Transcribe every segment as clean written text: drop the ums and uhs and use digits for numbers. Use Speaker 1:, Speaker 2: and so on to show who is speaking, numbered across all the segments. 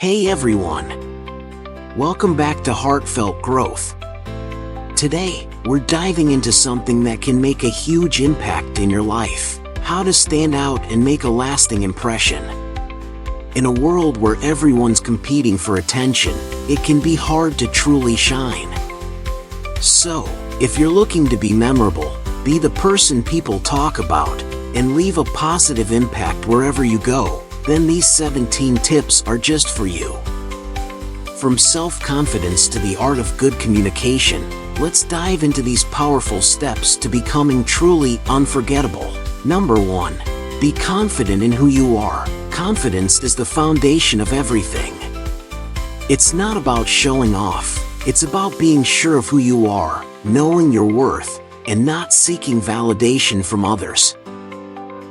Speaker 1: Hey everyone! Welcome back to Heartfelt Growth. Today, we're diving into something that can make a huge impact in your life: how to stand out and make a lasting impression. In a world where everyone's competing for attention, it can be hard to truly shine. So, if you're looking to be memorable, be the person people talk about, and leave a positive impact wherever you go, then these 17 tips are just for you. From self-confidence to the art of good communication, let's dive into these powerful steps to becoming truly unforgettable. Number 1. Be confident in who you are. Confidence is the foundation of everything. It's not about showing off, it's about being sure of who you are, knowing your worth, and not seeking validation from others.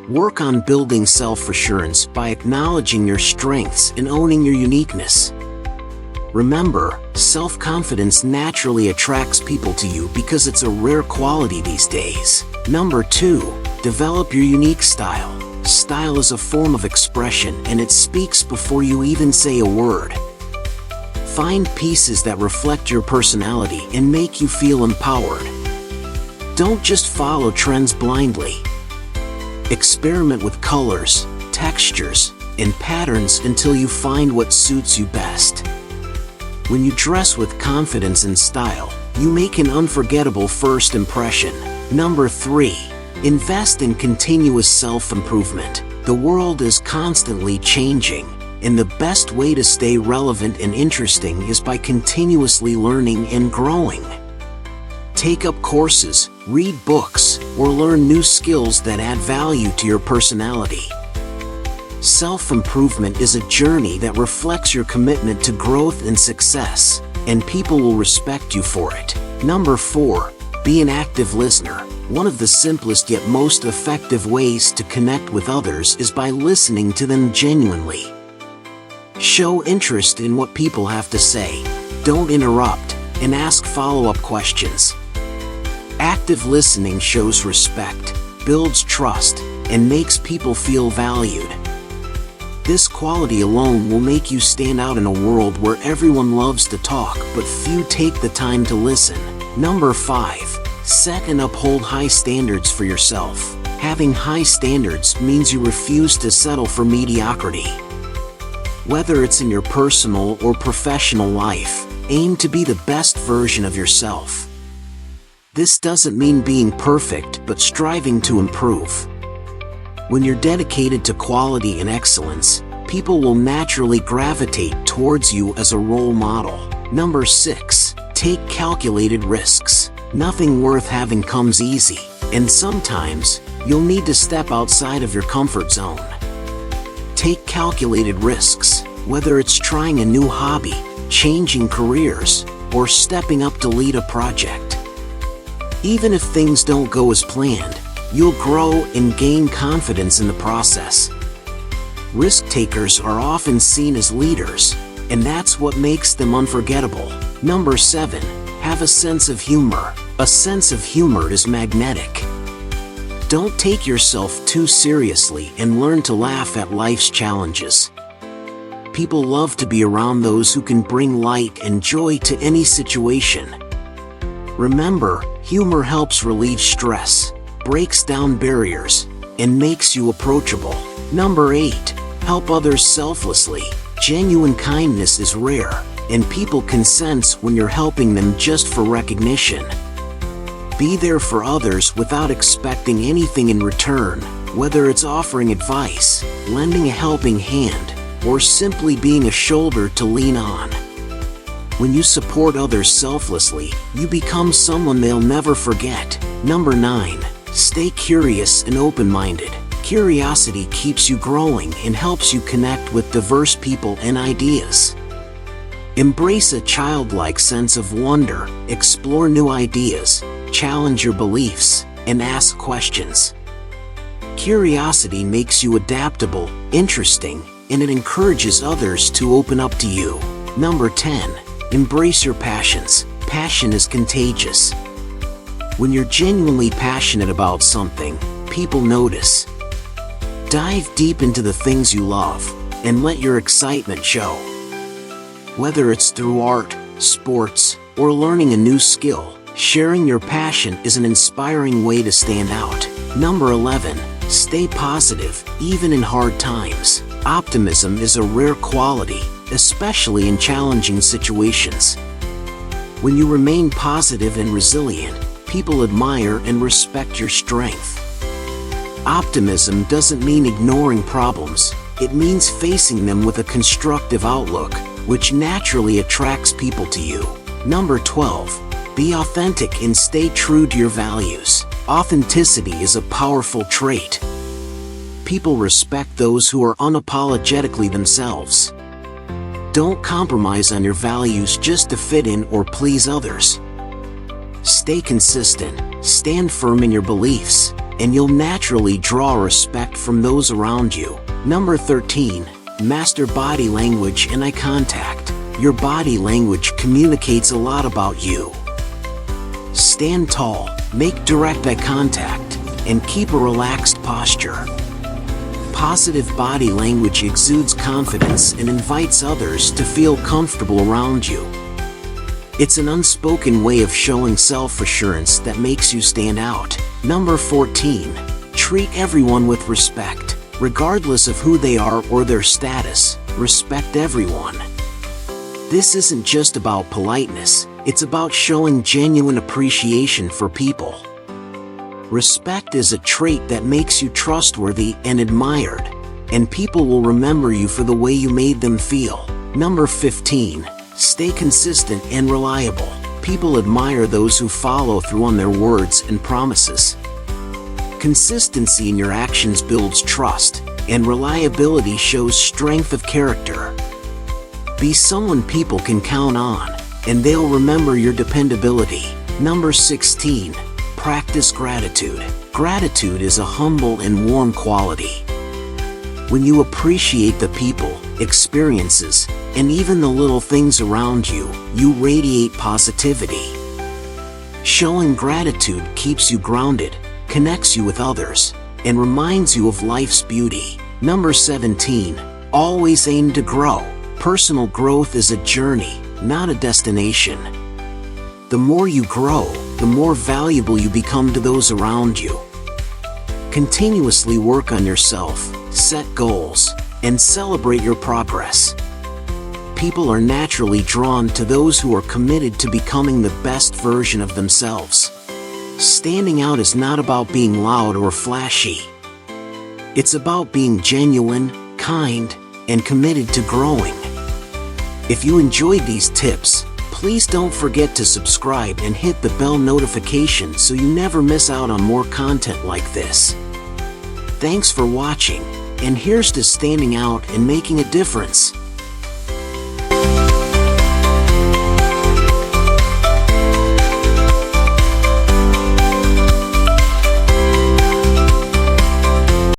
Speaker 1: Work on building self-assurance by acknowledging your strengths and owning your uniqueness. Remember, self-confidence naturally attracts people to you because it's a rare quality these days. Number 2. Develop your unique style. Style is a form of expression, and it speaks before you even say a word. Find pieces that reflect your personality and make you feel empowered. Don't just follow trends blindly. Experiment with colors, textures, and patterns until you find what suits you best. When you dress with confidence and style, you make an unforgettable first impression. Number 3. Invest in continuous self-improvement. The world is constantly changing, and the best way to stay relevant and interesting is by continuously learning and growing. Take up courses, read books, or learn new skills that add value to your personality. Self-improvement is a journey that reflects your commitment to growth and success, and people will respect you for it. Number 4. Be an active listener. One of the simplest yet most effective ways to connect with others is by listening to them genuinely. Show interest in what people have to say. Don't interrupt, and ask follow-up questions. Active listening shows respect, builds trust, and makes people feel valued. This quality alone will make you stand out in a world where everyone loves to talk but few take the time to listen. Number 5. Set and uphold high standards for yourself. Having high standards means you refuse to settle for mediocrity. Whether it's in your personal or professional life, aim to be the best version of yourself. This doesn't mean being perfect, but striving to improve. When you're dedicated to quality and excellence, people will naturally gravitate towards you as a role model. Number 6. Take calculated risks. Nothing worth having comes easy, and sometimes, you'll need to step outside of your comfort zone. Take calculated risks, whether it's trying a new hobby, changing careers, or stepping up to lead a project. Even if things don't go as planned, you'll grow and gain confidence in the process. Risk takers are often seen as leaders, and that's what makes them unforgettable. Number 7. Have a sense of humor. A sense of humor is magnetic. Don't take yourself too seriously and learn to laugh at life's challenges. People love to be around those who can bring light and joy to any situation. Remember, humor helps relieve stress, breaks down barriers, and makes you approachable. Number 8. Help others selflessly. Genuine kindness is rare, and people can sense when you're helping them just for recognition. Be there for others without expecting anything in return, whether it's offering advice, lending a helping hand, or simply being a shoulder to lean on. When you support others selflessly, you become someone they'll never forget. Number 9. Stay curious and open-minded. Curiosity keeps you growing and helps you connect with diverse people and ideas. Embrace a childlike sense of wonder, explore new ideas, challenge your beliefs, and ask questions. Curiosity makes you adaptable, interesting, and it encourages others to open up to you. Number 10. Embrace your passions. Passion is contagious. When you're genuinely passionate about something, people notice. Dive deep into the things you love, and let your excitement show. Whether it's through art, sports, or learning a new skill, sharing your passion is an inspiring way to stand out. Number 11. Stay positive, even in hard times. Optimism is a rare quality, especially in challenging situations. When you remain positive and resilient, people admire and respect your strength. Optimism doesn't mean ignoring problems, it means facing them with a constructive outlook, which naturally attracts people to you. Number 12. Be authentic and stay true to your values. Authenticity is a powerful trait. People respect those who are unapologetically themselves. Don't compromise on your values just to fit in or please others. Stay consistent, stand firm in your beliefs, and you'll naturally draw respect from those around you. Number 13. Master body language and eye contact. Your body language communicates a lot about you. Stand tall, make direct eye contact, and keep a relaxed posture. Positive body language exudes confidence and invites others to feel comfortable around you. It's an unspoken way of showing self-assurance that makes you stand out. Number 14. Treat everyone with respect. Regardless of who they are or their status, respect everyone. This isn't just about politeness, it's about showing genuine appreciation for people. Respect is a trait that makes you trustworthy and admired, and people will remember you for the way you made them feel. Number 15. Stay consistent and reliable. People admire those who follow through on their words and promises. Consistency in your actions builds trust, and reliability shows strength of character. Be someone people can count on, and they'll remember your dependability. Number 16. Practice gratitude. Gratitude is a humble and warm quality. When you appreciate the people, experiences, and even the little things around you, you radiate positivity. Showing gratitude keeps you grounded, connects you with others, and reminds you of life's beauty. Number 17. Always aim to grow. Personal growth is a journey, not a destination. The more you grow, the more valuable you become to those around you. Continuously work on yourself, set goals, and celebrate your progress. People are naturally drawn to those who are committed to becoming the best version of themselves. Standing out is not about being loud or flashy. It's about being genuine, kind, and committed to growing. If you enjoyed these tips, please don't forget to subscribe and hit the bell notification so you never miss out on more content like this. Thanks for watching, and here's to standing out and making a difference.